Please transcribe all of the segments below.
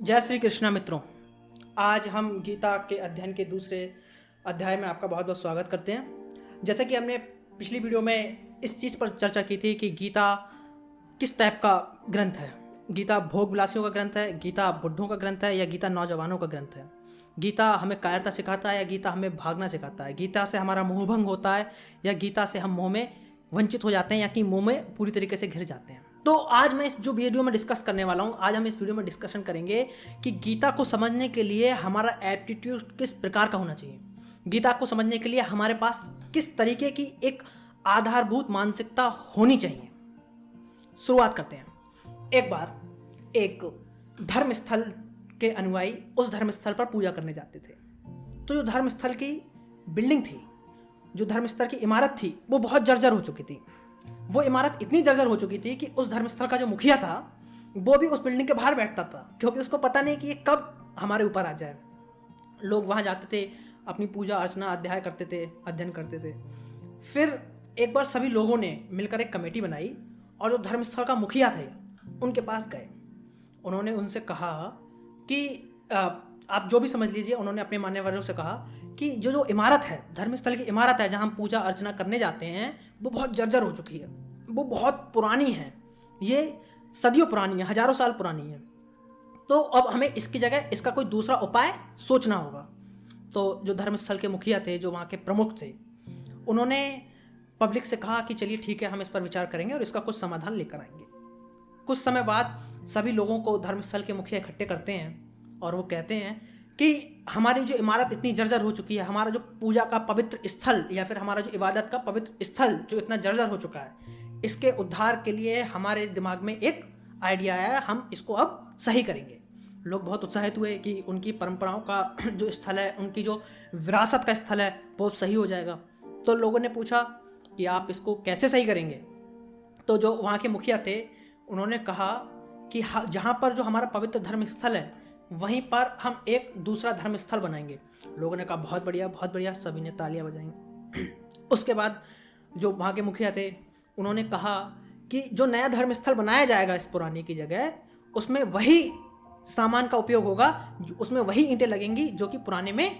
जय श्री कृष्णा मित्रों। आज हम गीता के अध्ययन के दूसरे अध्याय में आपका बहुत बहुत स्वागत करते हैं। जैसे कि हमने पिछली वीडियो में इस चीज़ पर चर्चा की थी कि गीता किस टाइप का ग्रंथ है। गीता भोग विलासियों का ग्रंथ है, गीता बुढ़ों का ग्रंथ है, या गीता नौजवानों का ग्रंथ है। गीता हमें कायरता सिखाता है या गीता हमें भागना सिखाता है। गीता से हमारा मोहभंग होता है या गीता से हम मोह में वंचित हो जाते हैं या कि मोह में पूरी तरीके से घिर जाते हैं। तो आज मैं इस जो वीडियो में डिस्कस करने वाला हूँ, आज हम इस वीडियो में डिस्कशन करेंगे कि गीता को समझने के लिए हमारा एप्टीट्यूड किस प्रकार का होना चाहिए। गीता को समझने के लिए हमारे पास किस तरीके की एक आधारभूत मानसिकता होनी चाहिए। शुरुआत करते हैं। एक बार एक धर्म स्थल के अनुयायी उस धर्म स्थल पर पूजा करने जाते थे। तो जो धर्म स्थल की बिल्डिंग थी, जो धर्म स्थल की इमारत थी, वो बहुत जर्जर हो चुकी थी। वो इमारत इतनी जर्जर हो चुकी थी कि उस धर्मस्थल का जो मुखिया था वो भी उस बिल्डिंग के बाहर बैठता था, क्योंकि उसको पता नहीं कि ये कब हमारे ऊपर आ जाए। लोग वहाँ जाते थे, अपनी पूजा अर्चना अध्ययन करते थे। फिर एक बार सभी लोगों ने मिलकर एक कमेटी बनाई और जो धर्मस्थल का मुखिया थे उनके पास गए। उन्होंने उनसे कहा कि आप जो भी समझ लीजिए, उन्होंने अपने मान्यवरों से कहा कि जो इमारत है, धर्मस्थल की इमारत है जहाँ हम पूजा अर्चना करने जाते हैं, वो बहुत जर्जर हो चुकी है, वो बहुत पुरानी है, ये सदियों पुरानी है, हजारों साल पुरानी है। तो अब हमें इसकी जगह इसका कोई दूसरा उपाय सोचना होगा। तो जो धर्मस्थल के मुखिया थे, जो वहाँ के प्रमुख थे, उन्होंने पब्लिक से कहा कि चलिए ठीक है, हम इस पर विचार करेंगे और इसका कुछ समाधान लेकर आएंगे। कुछ समय बाद सभी लोगों को धर्मस्थल के मुखिया इकट्ठे करते हैं और वो कहते हैं कि हमारी जो इमारत इतनी जर्जर हो चुकी है, हमारा जो पूजा का पवित्र स्थल या फिर हमारा जो इबादत का पवित्र स्थल जो इतना जर्जर हो चुका है, इसके उद्धार के लिए हमारे दिमाग में एक आइडिया आया, हम इसको अब सही करेंगे। लोग बहुत उत्साहित हुए कि उनकी परंपराओं का जो स्थल है, उनकी जो विरासत का स्थल है, बहुत सही हो जाएगा। तो लोगों ने पूछा कि आप इसको कैसे सही करेंगे। तो जो वहाँ के मुखिया थे उन्होंने कहा कि जहाँ पर जो हमारा पवित्र धर्म स्थल है वहीं पर हम एक दूसरा धर्म स्थल बनाएंगे। लोगों ने कहा बहुत बढ़िया, बहुत बढ़िया, सभी ने तालियां बजाई। उसके बाद जो वहाँ के मुखिया थे उन्होंने कहा कि जो नया धर्म स्थल बनाया जाएगा इस पुराने की जगह, उसमें वही सामान का उपयोग होगा, उसमें वही ईंटें लगेंगी जो कि पुराने में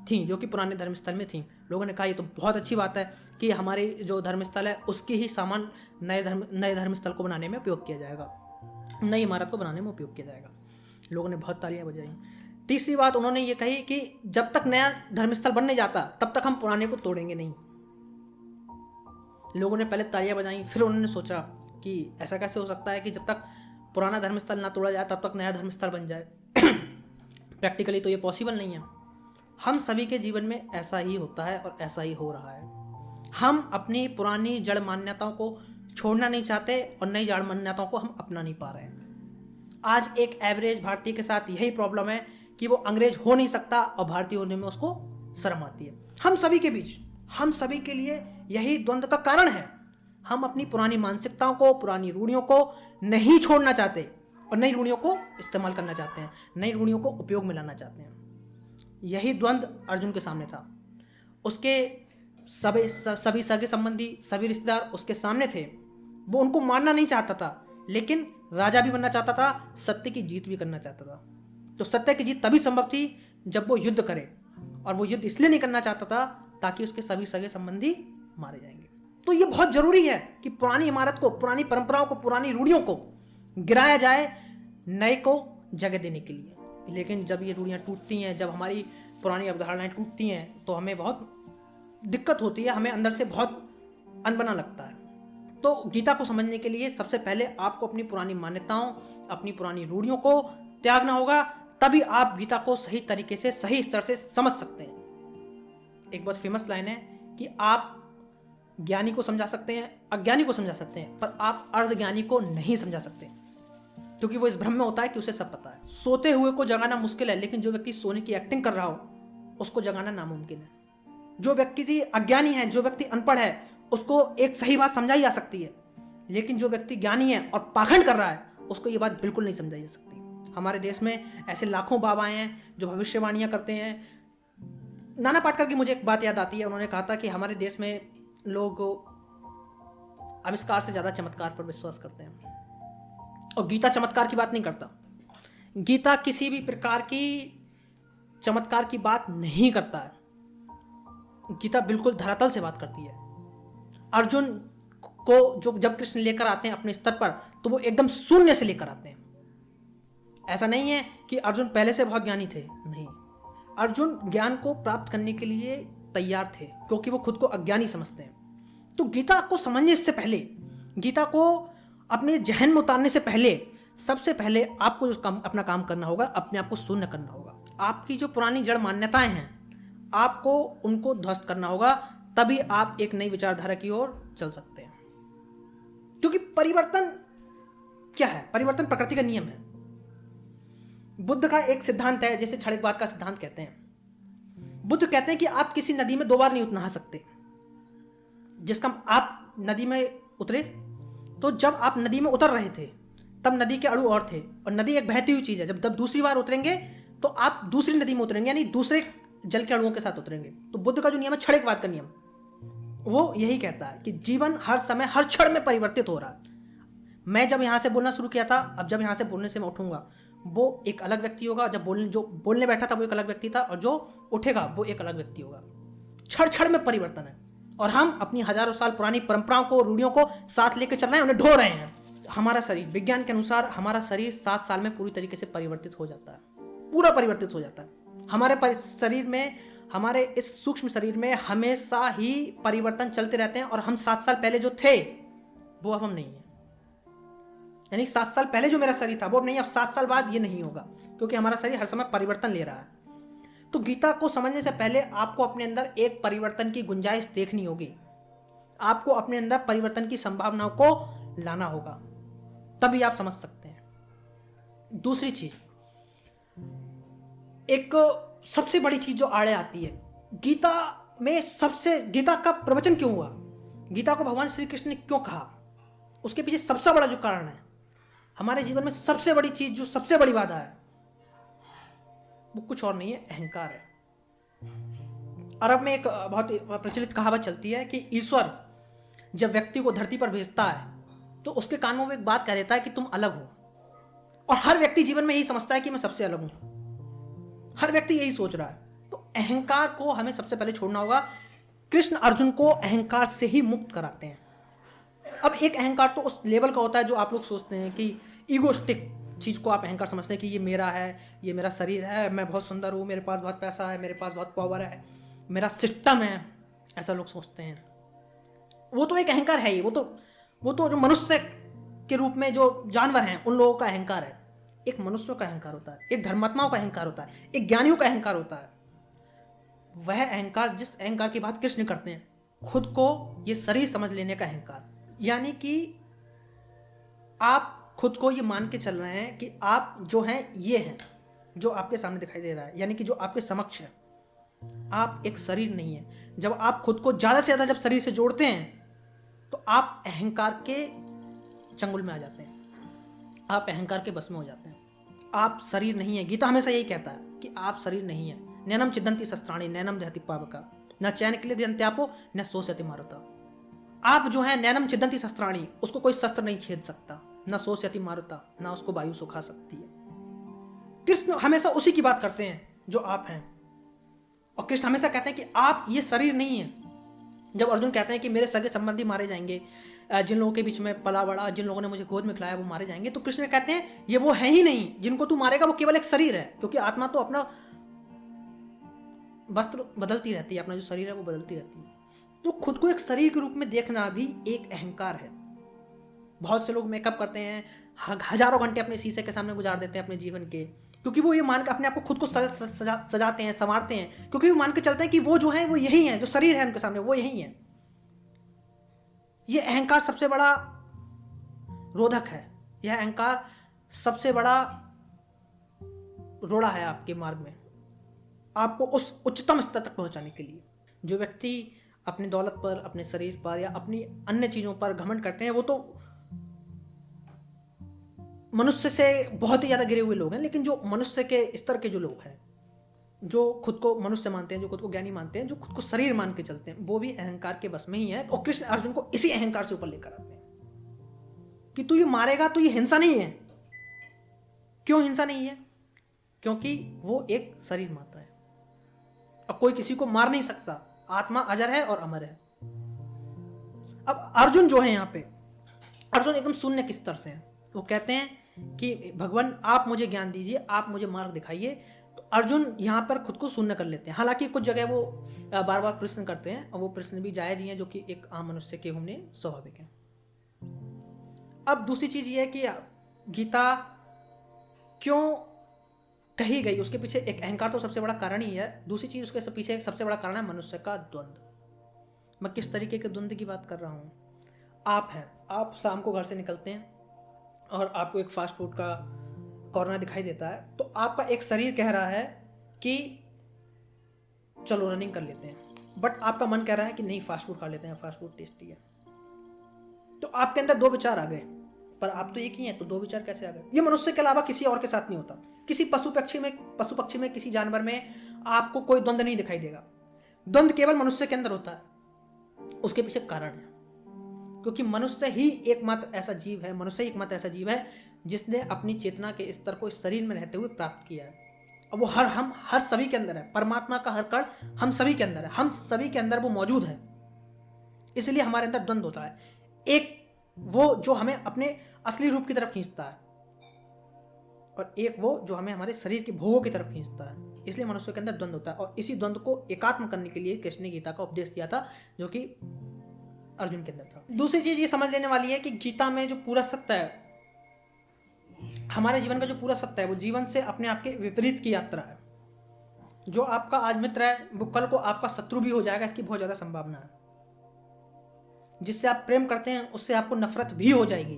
थी, जो कि पुराने धर्मस्थल में थी। लोगों ने कहा ये तो बहुत अच्छी बात है कि हमारे जो धर्मस्थल है उसकी ही सामान नए धर्मस्थल को बनाने में उपयोग किया जाएगा, नई इमारत को बनाने में उपयोग किया जाएगा। लोगों ने बहुत तालियां बजाई। तीसरी बात उन्होंने ये कही कि जब तक नया धर्मस्थल बनने जाता तब तक हम पुराने को तोड़ेंगे नहीं। लोगों ने पहले तालियां बजाई, फिर उन्होंने सोचा कि ऐसा कैसे हो सकता है कि जब तक पुराना धर्मस्थल ना तोड़ा जाए तब तक नया धर्मस्थल बन जाए। प्रैक्टिकली तो ये पॉसिबल नहीं है। हम सभी के जीवन में ऐसा ही होता है और ऐसा ही हो रहा है। हम अपनी पुरानी जड़ मान्यताओं को छोड़ना नहीं चाहते और नई जड़ मान्यताओं को हम अपना नहीं पा रहे हैं। आज एक एवरेज भारतीय के साथ यही प्रॉब्लम है कि वो अंग्रेज हो नहीं सकता और भारतीय होने में उसको शर्म आती है। हम सभी के बीच, हम सभी के लिए यही द्वंद्व का कारण है। हम अपनी पुरानी मानसिकताओं को, पुरानी रूढ़ियों को नहीं छोड़ना चाहते और नई रूढ़ियों को इस्तेमाल करना चाहते हैं, नई रूढ़ियों को उपयोग में लाना चाहते हैं। यही द्वंद्व अर्जुन के सामने था। उसके सभी सगे संबंधी, सभी रिश्तेदार उसके सामने थे। वो उनको मारना नहीं चाहता था, लेकिन राजा भी बनना चाहता था, सत्य की जीत भी करना चाहता था। तो सत्य की जीत तभी संभव थी जब वो युद्ध करे, और वो युद्ध इसलिए नहीं करना चाहता था ताकि उसके सभी सगे संबंधी मारे जाएंगे। तो ये बहुत जरूरी है कि पुरानी इमारत को, पुरानी परंपराओं को, पुरानी रूढ़ियों को गिराया जाए नए को जगह देने के लिए। लेकिन जब ये रूढ़ियाँ टूटती हैं, जब हमारी पुरानी अवधारणाएं टूटती हैं, तो हमें बहुत दिक्कत होती है, हमें अंदर से बहुत अनबना लगता है। तो गीता को समझने के लिए सबसे पहले आपको अपनी पुरानी मान्यताओं, अपनी पुरानी रूढ़ियों को त्यागना होगा, तभी आप गीता को सही तरीके से, सही स्तर से समझ सकते हैं। एक बहुत फेमस लाइन है कि आप ज्ञानी को समझा सकते हैं, अज्ञानी को समझा सकते हैं, पर आप अर्धज्ञानी को नहीं समझा सकते, क्योंकि वो इस भ्रम में होता है कि उसे सब पता है। सोते हुए को जगाना मुश्किल है, लेकिन जो व्यक्ति सोने की एक्टिंग कर रहा हो उसको जगाना नामुमकिन है। जो व्यक्ति अज्ञानी है, जो व्यक्ति अनपढ़ है, उसको एक सही बात समझाई जा सकती है, लेकिन जो व्यक्ति ज्ञानी है और पाखंड कर रहा है उसको ये बात बिल्कुल नहीं समझाई जा सकती। हमारे देश में ऐसे लाखों बाबाएं हैं जो भविष्यवाणियां करते हैं। नाना पाटेकर की मुझे एक बात याद आती है। उन्होंने कहा था कि हमारे देश में लोग आविष्कार से ज़्यादा चमत्कार पर विश्वास करते हैं, और गीता चमत्कार की बात नहीं करता। गीता किसी भी प्रकार की चमत्कार की बात नहीं करता है। गीता बिल्कुल धरातल से बात करती है। अर्जुन को जो जब कृष्ण लेकर आते हैं अपने स्तर पर, तो वो एकदम शून्य से लेकर आते हैं। ऐसा नहीं है कि अर्जुन पहले से बहुत ज्ञानी थे, नहीं। अर्जुन ज्ञान को प्राप्त करने के लिए तैयार थे, क्योंकि वो खुद को अज्ञानी समझते हैं। तो गीता को समझने से पहले, गीता को अपने जहन में उतारने से पहले, सबसे पहले आपको अपना काम करना होगा, अपने आप को शून्य करना होगा। आपकी जो पुरानी जड़ मान्यताएं हैं, आपको उनको ध्वस्त करना होगा, तभी आप एक नई विचारधारा की ओर चल सकते हैं। क्योंकि परिवर्तन क्या है? परिवर्तन प्रकृति का नियम है। बुद्ध का एक सिद्धांत है, जैसे क्षणिकवाद का सिद्धांत कहते हैं। बुद्ध कहते हैं कि आप किसी नदी में 2 बार नहीं नहा सकते। जिसका आप नदी में उतरे, तो जब आप नदी में उतर रहे थे तब नदी के अणु और थे, और नदी एक बहती हुई चीज है। जब दूसरी बार उतरेंगे तो आप दूसरी नदी में उतरेंगे, यानी दूसरे जल के अणुओं के साथ उतरेंगे। तो बुद्ध का जो नियम है, क्षणिकवाद का नियम, वो यही कहता है कि जीवन हर समय हर क्षण में परिवर्तित हो रहा है। मैं जब यहां से बोलना शुरू किया था, अब जब यहां से बोलने से मैं उठूंगा, वो एक अलग व्यक्ति होगा। जब जो बोलने बैठा था वो एक अलग व्यक्ति था, और जो उठेगा वो एक अलग व्यक्ति होगा। क्षण क्षण में परिवर्तन है, और हम अपनी हजारों साल पुरानी परंपराओं को, रूढ़ियों को साथ लेकर चल रहे हैं, उन्हें ढो रहे हैं। हमारा शरीर, विज्ञान के अनुसार हमारा शरीर 7 साल में पूरी तरीके से परिवर्तित हो जाता है, पूरा परिवर्तित हो जाता है। हमारे शरीर में, हमारे इस सूक्ष्म शरीर में हमेशा ही परिवर्तन चलते रहते हैं, और हम 7 साल पहले जो थे वो अब हम नहीं है। यानी 7 साल पहले जो मेरा शरीर था वो अब नहीं, अब 7 साल बाद ये नहीं होगा, क्योंकि हमारा शरीर हर समय परिवर्तन ले रहा है। तो गीता को समझने से पहले आपको अपने अंदर एक परिवर्तन की गुंजाइश देखनी होगी। आपको अपने अंदर परिवर्तन की संभावनाओं को लाना होगा, तभी आप समझ सकते हैं। दूसरी चीज, एक सबसे बड़ी चीज जो आड़े आती है गीता में, गीता का प्रवचन क्यों हुआ, गीता को भगवान श्री कृष्ण ने क्यों कहा, उसके पीछे सबसे बड़ा जो कारण है, हमारे जीवन में सबसे बड़ी चीज, जो सबसे बड़ी बाधा है, वो कुछ और नहीं है, अहंकार है। अरब में एक बहुत प्रचलित कहावत चलती है कि ईश्वर जब व्यक्ति को धरती पर भेजता है तो उसके कानों में एक बात कह देता है कि तुम अलग हो। और हर व्यक्ति जीवन में यही समझता है कि मैं सबसे अलग हूं, हर व्यक्ति यही सोच रहा है। तो अहंकार को हमें सबसे पहले छोड़ना होगा। कृष्ण अर्जुन को अहंकार से ही मुक्त कराते हैं। अब एक अहंकार तो उस लेवल का होता है जो आप लोग सोचते हैं कि ईगोस्टिक चीज को आप अहंकार समझते हैं कि ये मेरा है, ये मेरा शरीर है, मैं बहुत सुंदर हूँ, मेरे पास बहुत पैसा है, मेरे पास बहुत पावर है, मेरा सिस्टम है, ऐसा लोग सोचते हैं। वो तो एक अहंकार है ही। वो तो जो मनुष्य के रूप में जो जानवर हैं उन लोगों का अहंकार है। एक मनुष्यों का अहंकार होता है, एक धर्मात्माओं का अहंकार होता है, एक ज्ञानियों का अहंकार होता है। वह अहंकार, जिस अहंकार की बात कृष्ण करते हैं, खुद को ये शरीर समझ लेने का अहंकार। यानी कि आप खुद को ये मान के चल रहे हैं कि आप जो हैं ये हैं, जो आपके सामने दिखाई दे रहा है, यानी कि जो आपके समक्ष है। आप एक शरीर नहीं है। जब आप खुद को ज्यादा से ज्यादा जब शरीर से जोड़ते हैं तो आप अहंकार के चंगुल में आ जाते हैं, आप अहंकार के बस में हो जाते हैं। आप शरीर नहीं है। गीता हमेशा यही कहता है कि आप शरीर नहीं है। नैनम छिदन्ति शस्त्राणि नैनम दहति पावका, न चैन के लिए दंत्यापो न सोचति मारुता। आप जो है नैनम छिदन्ति शस्त्राणि, उसको कोई शस्त्र नहीं छेद सकता, न सोचति मारुता, न उसको वायु सुखा सकती है। कृष्ण हमेशा उसी की बात करते हैं जो आप हैं। और कृष्ण हमेशा कहते हैं कि आप ये शरीर नहीं है। जब अर्जुन कहते हैं कि मेरे सगे संबंधी मारे जाएंगे, जिन लोगों के बीच में पला बड़ा, जिन लोगों ने मुझे गोद में खिलाया, वो मारे जाएंगे, तो कृष्ण कहते हैं ये वो है ही नहीं। जिनको तू मारेगा वो केवल एक शरीर है, क्योंकि आत्मा तो अपना वस्त्र बदलती रहती है, अपना जो शरीर है वो बदलती रहती है। तो खुद को एक शरीर के रूप में देखना भी एक अहंकार है। बहुत से लोग मेकअप करते हैं, हजारों घंटे अपने शीशे के सामने गुजार देते हैं अपने जीवन के, क्योंकि वो ये मान के अपने आप को खुद को सजाते हैं, संवारते हैं, क्योंकि वो मान के चलते हैं कि वो जो है वो यही है, जो शरीर है उनके सामने वो यही है। ये अहंकार सबसे बड़ा रोधक है। यह अहंकार सबसे बड़ा रोड़ा है आपके मार्ग में, आपको उस उच्चतम स्तर तक पहुंचाने के लिए। जो व्यक्ति अपनी दौलत पर, अपने शरीर पर या अपनी अन्य चीजों पर घमंड करते हैं, वो तो मनुष्य से बहुत ही ज्यादा गिरे हुए लोग हैं। लेकिन जो मनुष्य के स्तर के जो लोग हैं, जो खुद को मनुष्य मानते हैं, जो खुद को ज्ञानी मानते हैं, जो खुद को शरीर मान के चलते हैं, वो भी अहंकार के बस में ही है। और कृष्ण अर्जुन को इसी अहंकार से ऊपर लेकर आते हैं कि तू ये मारेगा तो ये हिंसा नहीं है। क्यों हिंसा नहीं है? क्योंकि वो एक शरीर मात्र है और कोई किसी को मार नहीं सकता। आत्मा अजर है और अमर है। अब अर्जुन जो है यहाँ पे, अर्जुन एकदम शून्य के स्तर से हैं। वो कहते हैं कि भगवान आप मुझे ज्ञान दीजिए, आप मुझे मार्ग दिखाइए। तो अर्जुन यहाँ पर खुद को शून्य कर लेते हैं। हालांकि कुछ जगह वो बार बार प्रश्न करते हैं और वो प्रश्न भी जायज ही हैं, जो कि एक आम मनुष्य के होने स्वाभाविक है। अब दूसरी चीज ये है कि गीता क्यों कही गई, उसके पीछे एक अहंकार तो सबसे बड़ा कारण ही है। दूसरी चीज उसके पीछे एक सबसे बड़ा कारण है मनुष्य का द्वंद्व। मैं किस तरीके के द्वंद्व की बात कर रहा हूँ? आप हैं, आप शाम को घर से निकलते हैं और आपको एक फास्ट फूड का कॉर्नर दिखाई देता है, तो आपका एक शरीर कह रहा है कि चलो रनिंग कर लेते हैं, बट आपका मन कह रहा है कि नहीं फास्ट फूड खा लेते हैं, फास्ट फूड टेस्टी है। तो आपके अंदर दो विचार आ गए, पर आप तो एक ही हैं, तो दो विचार कैसे आ गए? ये मनुष्य के अलावा किसी और के साथ नहीं होता। किसी पशु पक्षी में, किसी जानवर में आपको कोई द्वंद्व नहीं दिखाई देगा। द्वंद्व केवल मनुष्य के अंदर होता है। उसके पीछे कारण है, क्योंकि मनुष्य ही एकमात्र ऐसा जीव है जिसने अपनी चेतना के स्तर को इस शरीर में रहते हुए प्राप्त किया है। और वो हम हर सभी के अंदर है। परमात्मा का हर कण हम सभी के अंदर है, हम सभी के अंदर वो मौजूद है। इसलिए हमारे अंदर द्वंद्व होता है। एक वो जो हमें अपने असली रूप की तरफ खींचता है, और एक वो जो हमें हमारे शरीर के भोगों की तरफ खींचता है। इसलिए मनुष्य के अंदर द्वंद्व होता है, और इसी द्वंद्व को एकात्म करने के लिए कृष्ण ने गीता का उपदेश दिया था, जो कि अर्जुन के अंदर था। दूसरी चीज ये समझ लेने वाली है कि गीता में जो पूरा सत्य है, हमारे जीवन का जो पूरा सत्य है, वो जीवन से अपने आप के विपरीत की यात्रा है। जो आपका आज मित्र है, वो कल को आपका शत्रु भी हो जाएगा, इसकी बहुत ज्यादा संभावना है। जिससे आप प्रेम करते हैं, उससे आपको नफरत भी हो जाएगी।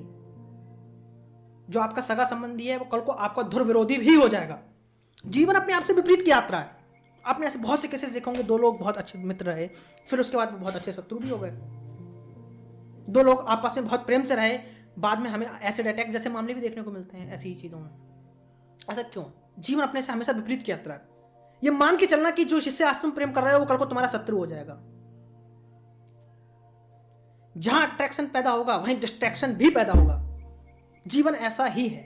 जो आपका सगा संबंधी है, वो कल को आपका धुर विरोधी भी हो जाएगा। जीवन अपने आप से विपरीत की यात्रा है। आपने ऐसे बहुत से केसेस देखे होंगे, दो लोग बहुत अच्छे मित्र रहे, फिर उसके बाद बहुत अच्छे शत्रु भी हो गए। दो लोग आपस में बहुत प्रेम से रहे, बाद में हमें एसिड अटैक जैसे मामले भी देखने को मिलते हैं ऐसी ही चीजों में। ऐसा क्यों? जीवन अपने से हमेशा विपरीत की यात्रा है। ये मान के चलना कि जो जिससे आज तुम प्रेम कर रहे हो, वो कल को तुम्हारा शत्रु हो जाएगा। जहां अट्रैक्शन पैदा होगा, वहीं डिस्ट्रैक्शन भी पैदा होगा। जीवन ऐसा ही है।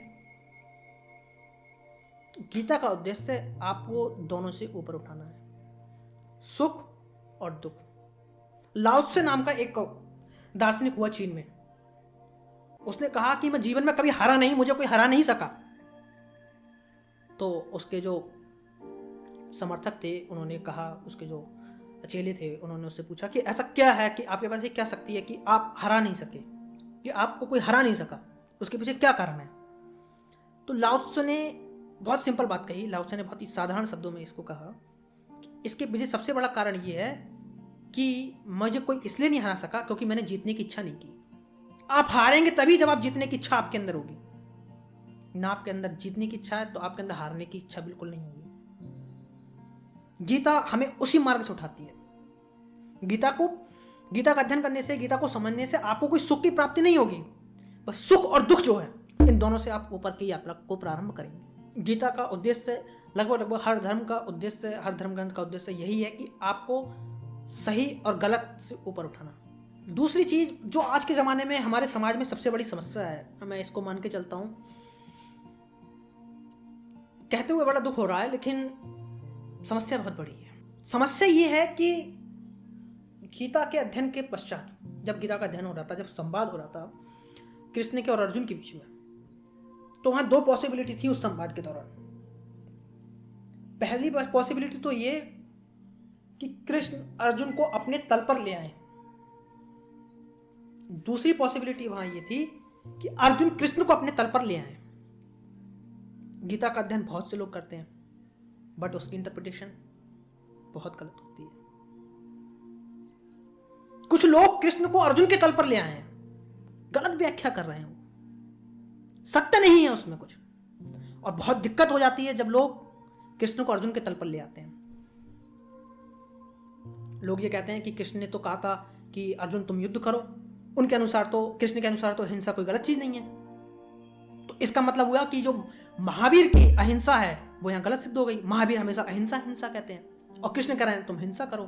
गीता का उद्देश्य आपको दोनों से ऊपर उठाना है, सुख और दुख। लाओ त्से नाम का एक दार्शनिक हुआ चीन में। उसने कहा कि मैं जीवन में कभी हारा नहीं, मुझे कोई हरा नहीं सका। तो उसके जो समर्थक थे, उन्होंने कहा, उसके जो चेले थे, उन्होंने उससे पूछा कि ऐसा क्या है कि आपके पास ये क्या शक्ति है कि आप हरा नहीं सके, कि आपको कोई हरा नहीं सका, उसके पीछे क्या कारण है? तो लाओ त्से ने बहुत सिंपल बात कही। लाओ त्से ने बहुत ही साधारण शब्दों में इसको कहा, इसके पीछे सबसे बड़ा कारण ये है कि मुझे कोई इसलिए नहीं हरा सका क्योंकि मैंने जीतने की इच्छा नहीं की। आप हारेंगे तभी जब आप जीतने की इच्छा आपके अंदर होगी। ना आपके अंदर जीतने की इच्छा है तो आपके अंदर हारने की इच्छा बिल्कुल नहीं होगी। गीता हमें उसी मार्ग से उठाती है। गीता का अध्ययन करने से, गीता को समझने से आपको कोई सुख की प्राप्ति नहीं होगी। बस सुख और दुख जो है, इन दोनों से आप ऊपर की यात्रा को प्रारंभ करेंगे। गीता का उद्देश्य लगभग हर धर्म ग्रंथ का उद्देश्य यही है कि आपको सही और गलत से ऊपर उठाना। दूसरी चीज जो आज के ज़माने में हमारे समाज में सबसे बड़ी समस्या है, मैं इसको मान के चलता हूँ, कहते हुए बड़ा दुख हो रहा है, लेकिन समस्या बहुत बड़ी है। समस्या ये है कि गीता के अध्ययन के पश्चात, जब गीता का अध्ययन हो रहा था, जब संवाद हो रहा था कृष्ण के और अर्जुन के बीच में, तो वहां दो पॉसिबिलिटी थी उस संवाद के दौरान। पहली पॉसिबिलिटी तो ये कि कृष्ण अर्जुन को अपने तल पर ले आए। दूसरी पॉसिबिलिटी वहां ये थी कि अर्जुन कृष्ण को अपने तल पर ले आए। गीता का अध्ययन बहुत से लोग करते हैं, बट उसकी इंटरप्रिटेशन बहुत गलत होती है। कुछ लोग कृष्ण को अर्जुन के तल पर ले आए हैं, गलत व्याख्या कर रहे हैं, सत्य नहीं है उसमें कुछ। और बहुत दिक्कत हो जाती है जब लोग कृष्ण को अर्जुन के तल पर ले आते हैं। लोग ये कहते हैं कि कृष्ण ने तो कहा था कि अर्जुन तुम युद्ध करो, उनके अनुसार तो, कृष्ण के अनुसार तो हिंसा कोई गलत चीज नहीं है। तो इसका मतलब हुआ कि जो महावीर की अहिंसा है वो यहां गलत सिद्ध हो गई। महावीर हमेशा अहिंसा कहते हैं, और कृष्ण कह रहे हैं तुम हिंसा करो।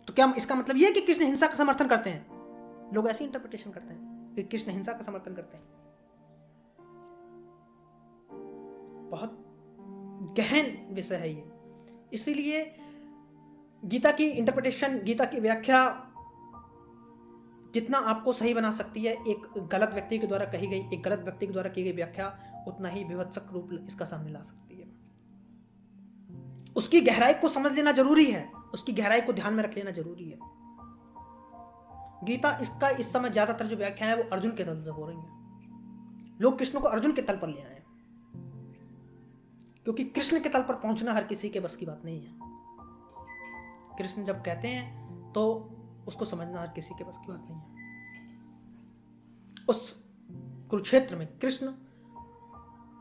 तो क्या इसका मतलब यह है कि कृष्ण हिंसा का समर्थन करते हैं? लोग ऐसी इंटरप्रिटेशन करते हैं कि कृष्ण हिंसा का समर्थन करते हैं। बहुत गहन विषय है ये। इसीलिए गीता की इंटरप्रिटेशन, गीता की व्याख्या जितना आपको सही बना सकती है एक गलत व्यक्ति के द्वारा कही गई, एक गलत व्यक्ति के द्वारा की गई व्याख्या उतना ही विभत्सक रूप इसका सामने ला सकती है। उसकी गहराई को समझ लेना जरूरी है, उसकी गहराई को ध्यान में रख लेना जरूरी है। गीता इसका इस समय ज्यादातर जो व्याख्या है वो अर्जुन के तल से हो रही है। लोग कृष्ण को अर्जुन के तल पर ले आए, क्योंकि कृष्ण के तल पर पहुंचना हर किसी के बस की बात नहीं है। कृष्ण जब कहते हैं तो उसको समझना हर किसी के बस की बात नहीं है। उस कुरुक्षेत्र में कृष्ण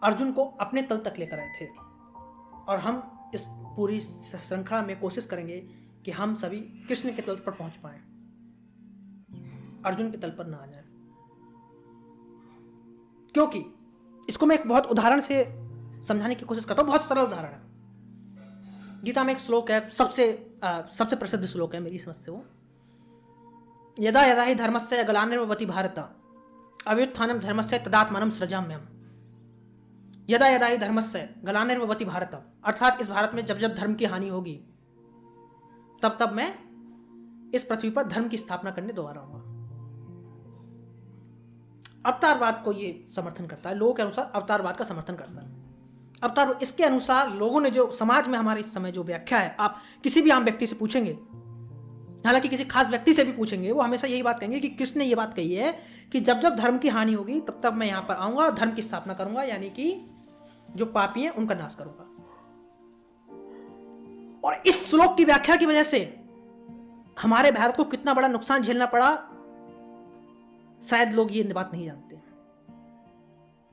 अर्जुन को अपने तल तक लेकर आए थे, और हम इस पूरी श्रृंखला में कोशिश करेंगे कि हम सभी कृष्ण के तल पर पहुंच पाए, अर्जुन के तल पर ना आ जाए। क्योंकि इसको मैं एक बहुत उदाहरण से समझाने की कोशिश करता हूं, बहुत सरल उदाहरण है। गीता में एक श्लोक है, सबसे प्रसिद्ध श्लोक है मेरी समझ से वो, यदा यदा ही धर्मस्य ग्लानिर्भवति भारत अभ्युत्थानं धर्मस्य तदात्मानं सृजाम्यहम्। यदा यदा ही धर्मस्य ग्लानिर्भवति भारत, अर्थात इस भारत में जब जब धर्म की हानि होगी तब तब मैं इस पृथ्वी पर धर्म की स्थापना करने दोबारा आऊंगा। अवतारवाद को ये समर्थन करता है, लोगों के अनुसार अवतारवाद का समर्थन करता है। अवतार इसके अनुसार लोगों ने जो समाज में हमारे इस समय जो व्याख्या है, आप किसी भी आम व्यक्ति से पूछेंगे, हालांकि किसी खास व्यक्ति से भी पूछेंगे, वो हमेशा यही बात कहेंगे कि कृष्ण ने ये बात कही है कि जब जब धर्म की हानि होगी तब तब मैं यहां पर आऊंगा और धर्म की स्थापना करूंगा, यानी कि जो पापी हैं उनका नाश करूंगा। और इस श्लोक की व्याख्या की वजह से हमारे भारत को कितना बड़ा नुकसान झेलना पड़ा, शायद लोग ये बात नहीं जानते।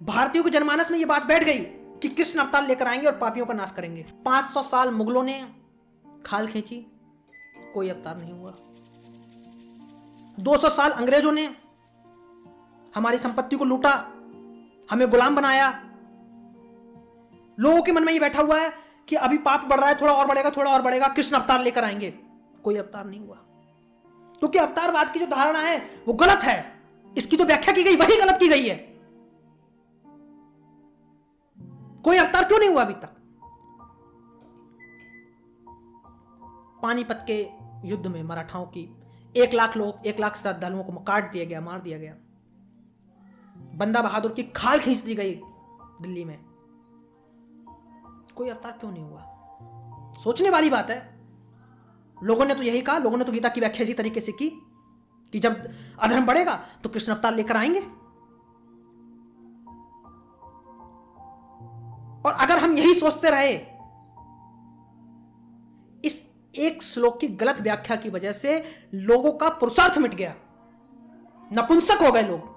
भारतीयों के जनमानस में ये बात बैठ गई कि कृष्ण अवतार लेकर आएंगे और पापियों का नाश करेंगे। 500 साल मुगलों ने खाल खींची, कोई अवतार नहीं हुआ। 200 साल अंग्रेजों ने हमारी संपत्ति को लूटा, हमें गुलाम बनाया। लोगों के मन में ये बैठा हुआ है कि अभी पाप बढ़ रहा है, थोड़ा और बढ़ेगा, थोड़ा और बढ़ेगा, कृष्ण अवतार लेकर आएंगे। कोई अवतार नहीं हुआ, क्योंकि अवतारवाद की जो धारणा है वो गलत है। इसकी जो व्याख्या की गई वही गलत की गई है। कोई अवतार क्यों नहीं हुआ अभी तक? पानीपत के युद्ध में मराठाओं की 1 लाख लोग, 1 लाख श्रद्धालुओं को काट दिया गया, मार दिया गया। बंदा बहादुर की खाल खींच दी गई दिल्ली में। कोई अवतार क्यों नहीं हुआ? सोचने वाली बात है। लोगों ने तो यही कहा, लोगों ने तो गीता की व्याख्या इसी तरीके से की कि जब अधर्म बढ़ेगा तो कृष्ण अवतार लेकर आएंगे। और अगर हम यही सोचते रहे, इस एक श्लोक की गलत व्याख्या की वजह से लोगों का पुरुषार्थ मिट गया, नपुंसक हो गए लोग,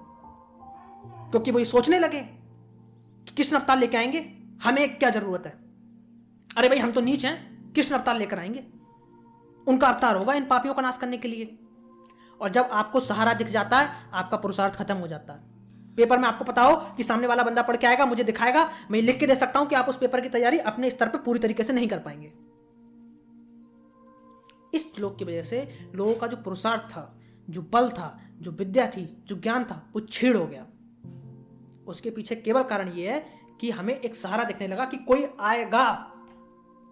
क्योंकि वो ये सोचने लगे कि कृष्ण अवतार लेकर आएंगे, हमें क्या जरूरत है? अरे भाई हम तो नीच हैं, कृष्ण अवतार लेकर आएंगे, उनका अवतार होगा इन पापियों का नाश करने के लिए। और जब आपको सहारा दिख जाता है, आपका पुरुषार्थ खत्म हो जाता है। पेपर में आपको पता हो कि सामने वाला बंदा पढ़ के आएगा, मुझे दिखाएगा, मैं लिख के दे सकता हूं कि आप उस पेपर की तैयारी अपने स्तर पर पूरी तरीके से नहीं कर पाएंगे। इस श्लोक की वजह से लोगों का जो पुरुषार्थ था, जो बल था, जो विद्या थी, जो ज्ञान था, वो छीड़ हो गया। उसके पीछे केवल कारण यह है कि हमें एक सहारा दिखने लगा कि कोई आएगा,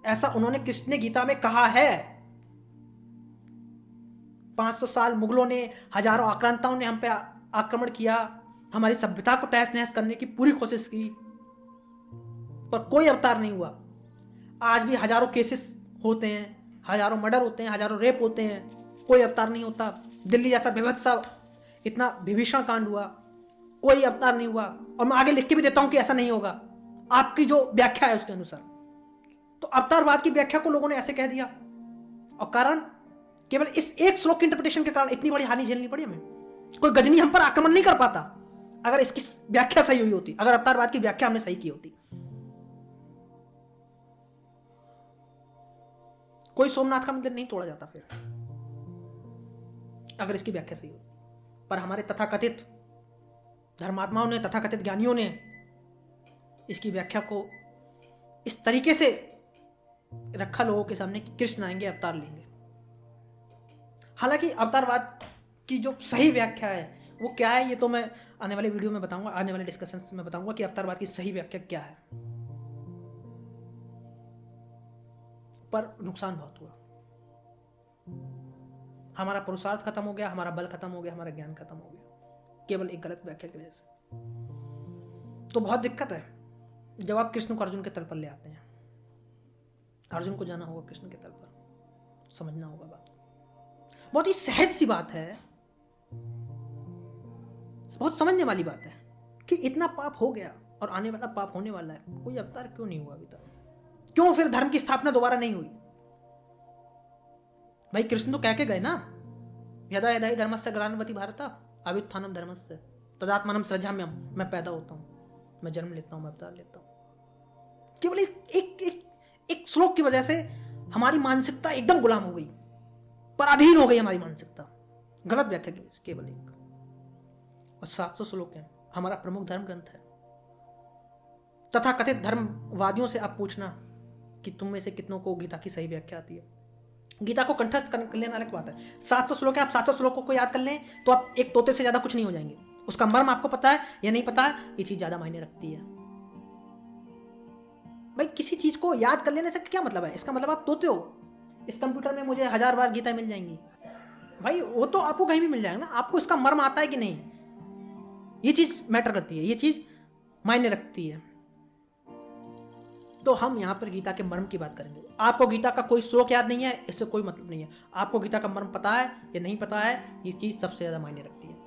ऐसा उन्होंने कृष्ण ने गीता में कहा है। 500 साल मुगलों ने, हजारों आक्रांताओं ने हम पे आक्रमण किया, हमारी सभ्यता को तहस नहस करने की पूरी कोशिश की, पर कोई अवतार नहीं हुआ। आज भी हजारों केसेस होते हैं, हजारों मर्डर होते हैं, हजारों रेप होते हैं, कोई अवतार नहीं होता। दिल्ली जैसा विभत्सा, इतना विभीषण कांड हुआ, कोई अवतार नहीं हुआ। और मैं आगे लिख के भी देता हूं कि ऐसा नहीं होगा, आपकी जो व्याख्या है उसके अनुसार। तो अवतारवाद की व्याख्या को लोगों ने ऐसे कह दिया, और कारण केवल इस एक श्लोक की इंटरप्रिटेशन के कारण इतनी बड़ी हानि झेलनी पड़ी हमें। कोई गजनी हम पर आक्रमण नहीं कर पाता अगर इसकी व्याख्या सही हुई होती, अगर अवतारवाद की व्याख्या हमने सही की होती। कोई सोमनाथ का मंदिर नहीं तोड़ा जाता फिर, अगर इसकी व्याख्या सही होती। पर हमारे तथाकथित धर्मात्माओं ने, तथाकथित ज्ञानियों ने इसकी व्याख्या को इस तरीके से रखा लोगों के सामने कि कृष्ण आएंगे, अवतार लेंगे। हालांकि अवतारवाद की जो सही व्याख्या है वो क्या है, ये तो मैं आने वाले वीडियो में बताऊंगा, आने वाले डिस्कशंस में बताऊंगा कि अवतारवाद की सही व्याख्या क्या है। पर नुकसान बहुत हुआ। हमारा पुरुषार्थ खत्म हो गया, हमारा बल खत्म हो गया, हमारा ज्ञान खत्म हो गया, केवल एक गलत व्याख्या की वजह से। तो बहुत दिक्कत है जब आप कृष्ण को अर्जुन के तल पर ले आते हैं। अर्जुन को जाना होगा कृष्ण के तल पर, समझना होगा बात। बहुत ही सहज सी बात है, बहुत समझने वाली बात है कि इतना पाप हो गया और आने वाला पाप होने वाला है, कोई अवतार क्यों नहीं हुआ अभी तक? क्यों फिर धर्म की स्थापना दोबारा नहीं हुई? भाई कृष्ण तो कह के गए ना, यदा यदा ही धर्मस्य ग्लानिर्भवति भारत अभ्युत्थानम धर्मस्य तदात्मानं सृजाम्यहम्, मैं पैदा होता हूँ, मैं जन्म लेता हूँ, मैं अवतार लेता हूँ। केवल एक श्लोक की वजह से हमारी मानसिकता एकदम गुलाम हो गई, पराधीन हो गई हमारी मानसिकता, गलत व्याख्या की केवल एक। और 700 श्लोक हैं, हमारा प्रमुख धर्म ग्रंथ है। तथा कथित धर्मवादियों से आप पूछना कि तुम में से कितनों को गीता की सही व्याख्या आती है। गीता को कंठस्थ कर लेना अलग बात है। 700 श्लोक है, आप 700 श्लोकों को याद कर लें तो आप एक तोते से ज्यादा कुछ नहीं हो जाएंगे। उसका मर्म आपको पता है या नहीं पता है, ये चीज ज्यादा मायने रखती है। भाई किसी चीज को याद कर लेने से क्या मतलब है? इसका मतलब आप तोते हो। इस कंप्यूटर में मुझे 1000 बार गीता मिल जाएंगी, भाई वो तो आपको कहीं भी मिल जाएगा ना। आपको इसका मर्म आता है कि नहीं, ये चीज मैटर करती है, ये चीज मायने रखती है। तो हम यहाँ पर गीता के मर्म की बात करेंगे। आपको गीता का कोई श्लोक याद नहीं है, इससे कोई मतलब नहीं है। आपको गीता का मर्म पता है या नहीं पता है, ये चीज सबसे ज्यादा मायने रखती है।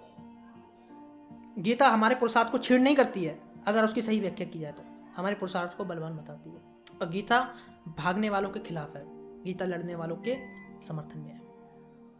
गीता हमारे पुरुषार्थ को छीड़ नहीं करती है, अगर उसकी सही व्याख्या की जाए तो हमारे पुरुषार्थ को बलवान बताती है। और गीता भागने वालों के खिलाफ है, गीता लड़ने वालों के समर्थन में है।